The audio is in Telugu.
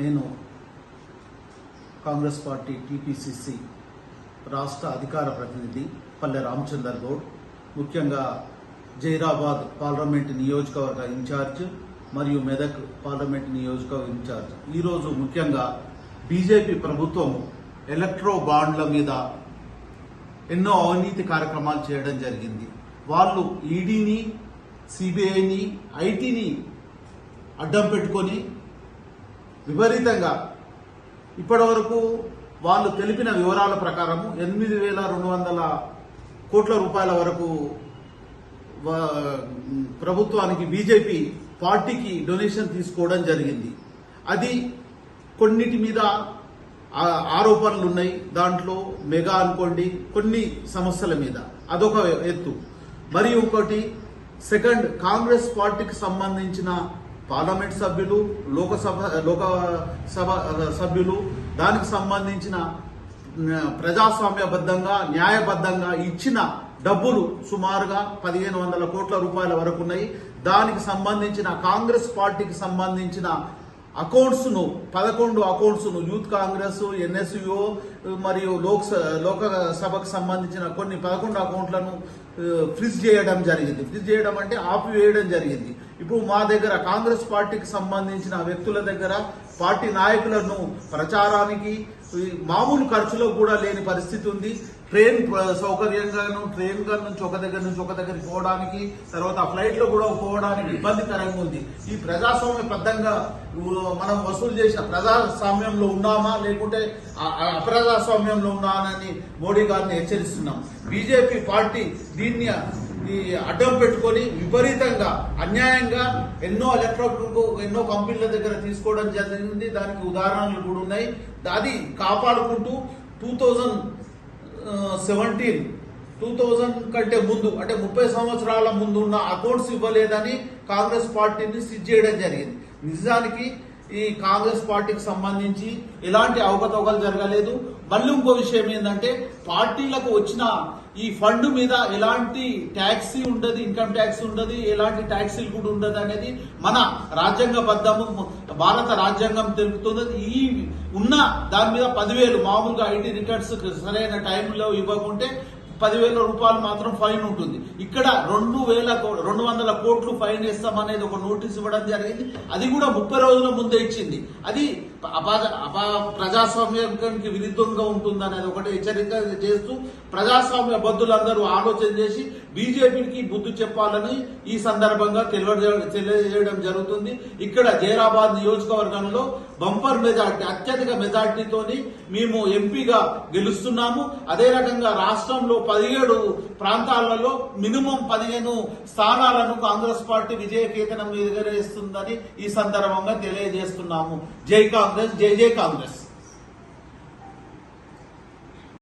నేను కాంగ్రెస్ పార్టీ టీపీసీసీ రాష్ట్ర అధికార ప్రతినిధి పల్లె రామచందర్ గౌడ్, ముఖ్యంగా జైరాబాద్ పార్లమెంట్ నియోజకవర్గ ఇన్ఛార్జ్ మరియు మెదక్ పార్లమెంట్ నియోజకవర్గ ఇన్ఛార్జ్. ఈరోజు ముఖ్యంగా బీజేపీ ప్రభుత్వం ఎలక్ట్రో బాండ్ల మీద ఎన్నో అవినీతి కార్యక్రమాలు చేయడం జరిగింది. వాళ్ళు ఈడీని, సిబిఐని, ఐటీని అడ్డం పెట్టుకొని విపరీతంగా ఇప్పటి వరకు వాళ్ళు తెలిపిన వివరాల ప్రకారం 8,200 కోట్ల రూపాయల వరకు ప్రభుత్వానికి బీజేపీ పార్టీకి డొనేషన్ తీసుకోవడం జరిగింది. అది కొన్నిటి మీద ఆరోపణలు ఉన్నాయి. దాంట్లో మెగా అనుకోండి, కొన్ని సమస్యల మీద అదొక ఎత్తు. మరియు ఒకటి సెకండ్, కాంగ్రెస్ పార్టీకి సంబంధించిన పార్లమెంట్ సభ్యులు, లోకసభ సభ్యులు దానికి సంబంధించిన ప్రజాస్వామ్యబద్ధంగా న్యాయబద్ధంగా ఇచ్చిన డబ్బులు సుమారుగా 1,500 కోట్ల రూపాయల వరకు ఉన్నాయి. దానికి సంబంధించిన కాంగ్రెస్ పార్టీకి సంబంధించిన అకౌంట్స్ను 11 అకౌంట్స్ను యూత్ కాంగ్రెస్, ఎన్ఎస్యుఓ మరియు లోకసభకు సంబంధించిన కొన్ని 11 అకౌంట్లను ఫ్రీజ్ చేయడం జరిగింది. ఫ్రీజ్ చేయడం అంటే ఆపివేయడం జరిగింది. ఇప్పుడు మా దగ్గర కాంగ్రెస్ పార్టీకి సంబంధించిన వ్యక్తుల దగ్గర పార్టీ నాయకులను ప్రచారానికి మామూలు ఖర్చులో కూడా లేని పరిస్థితి ఉంది. ట్రైన్ సౌకర్యంగాను, ట్రైన్ నుంచి ఒక దగ్గర నుంచి ఒక దగ్గరికి పోవడానికి, తర్వాత ఫ్లైట్ లో కూడా పోవడానికి ఇబ్బందికరంగా ఉంది. ఈ ప్రజాస్వామ్యబద్ధంగా మనం వసూలు చేసిన ప్రజాస్వామ్యంలో ఉన్నామా లేకుంటే అప్రజాస్వామ్యంలో ఉన్నామని మోడీ గారిని హెచ్చరిస్తున్నాం. బీజేపీ పార్టీ దీన్ని అడ్డం పెట్టుకొని విపరీతంగా అన్యాయంగా ఎన్నో కంపెనీల దగ్గర తీసుకోవడం జరిగింది. దానికి ఉదాహరణలు కూడా ఉన్నాయి. అది కాపాడుకుంటూ 2017 కంటే ముందు అంటే 30 సంవత్సరాల ముందు ఉన్న అకౌంట్స్ ఇవ్వలేదని కాంగ్రెస్ పార్టీని సీజ్ చేయడం జరిగింది. నిజానికి ఈ కాంగ్రెస్ పార్టీకి సంబంధించి ఎలాంటి అవకతవకలు జరగలేదు. మళ్ళీ ఇంకో విషయం ఏంటంటే, పార్టీలకు వచ్చిన ఈ ఫండ్ మీద ఎలాంటి ట్యాక్సీ ఉండదు, ఇన్కమ్ ట్యాక్స్ ఉండదు, ఎలాంటి ట్యాక్సీలు కూడా ఉండదు అనేది మన రాజ్యాంగబద్ధము, భారత రాజ్యాంగం తెలుపుతున్నది. ఈ ఉన్న దాని మీద 10,000 మామూలుగా ఐటీ రిటర్న్స్ సరైన టైంలో ఇవ్వకుంటే 10,000 రూపాయలు మాత్రం ఫైన్ ఉంటుంది. ఇక్కడ 200 కోట్లు ఫైన్ వేస్తామనేది ఒక నోటీస్ ఇవ్వడం జరిగింది. అది కూడా 30 రోజుల ముందే ఇచ్చింది. అది ప్రజాస్వామ్యానికి విరుద్ధంగా ఉంటుంది అనేది ఒకటి హెచ్చరిక చేస్తూ ప్రజాస్వామ్య బద్దులందరూ ఆలోచన చేసి బీజేపీకి బుద్ధి చెప్పాలని ఈ సందర్భంగా తెలియజేయడం జరుగుతుంది. ఇక్కడ జైరాబాద్ నియోజకవర్గంలో బంపర్ మెజార్టీ, అత్యధిక మెజార్టీతోని మేము ఎంపీగా గెలుస్తున్నాము. అదే రకంగా రాష్ట్రంలో 17 ప్రాంతాలలో మినిమం 15 స్థానాలను కాంగ్రెస్ పార్టీ విజయకేతనం ఎగరేస్తుందని ఈ సందర్భంగా తెలియజేస్తున్నాము. జై కాంగ్రెస్, జై జై కాంగ్రెస్.